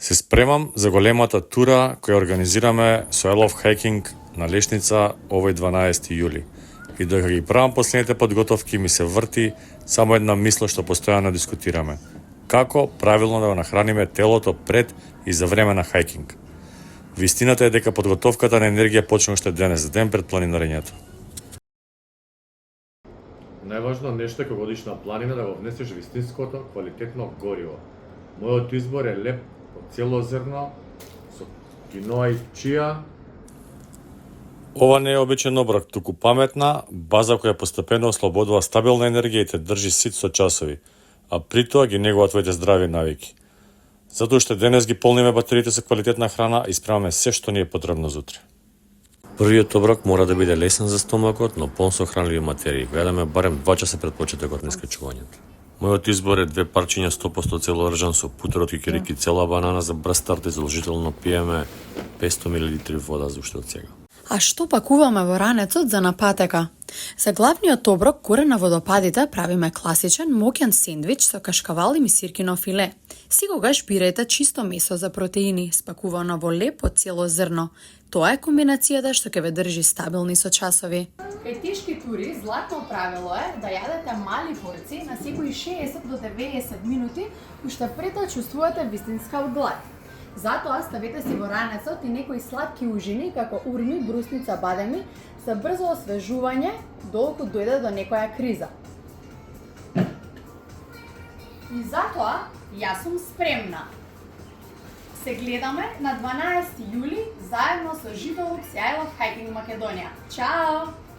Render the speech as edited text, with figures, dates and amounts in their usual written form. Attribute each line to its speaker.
Speaker 1: Се спремам за големата тура која организираме со I Love Hiking на Лешница овој 12 јули. И додека ги правам последните подготовки ми се врти само една мисла што постојано дискутираме. Како правилно да го нахраниме телото пред и за време на хајкинг. Вистината е дека подготовката на енергија почне уште денес, ден пред планинарењето.
Speaker 2: Најважно нешто е кога одиш на планина да го внесеш вистинското квалитетно гориво. Мојот избор е леп од цело зрно со киноа и чија.
Speaker 1: Ова не е обичен оброк, туку паметна база која постепено ослободува стабилна енергија и те држи сит со часови, а при тоа ги негува твоите здрави навики. Затоа уште денес ги полниме батериите со квалитетна храна и спремаме се што ни е потребно за утре. Првиот оброк мора да биде лесен за стомакот, но полн со хранливи материи. Го јадеме барем 2 часа пред почетокот на искачувањето. Мојот избор е 2 парчиња 100% целоржан со путер од кикирики, цела банана за брз старт и задолжително пиеме 500 мл вода за уште од сега.
Speaker 3: А што пакуваме во ранецот за на патека? За главниот оброк куре на водопадите правиме класичен моќен сендвич со кашкавал и мисиркино филе. Сигогаш бирајте чисто месо за протеини, спакувано во лепо цело зрно. Тоа е комбинацијата што ќе ве држи стабилни со часови. Кај тешки тури, златно правило е да јадете мали порции на секои 60 до 90 минути, уште пред да чувствувате вистинска глад. Затоа ставете си во ранецот и некои сладки ужини како урми, брусница, бадеми за брзо освежување доколку дојде до некоја криза. И затоа јас сум спремна. Се гледаме на 12 јули заедно со Живолукс и I Love Hiking Македонија. Чао!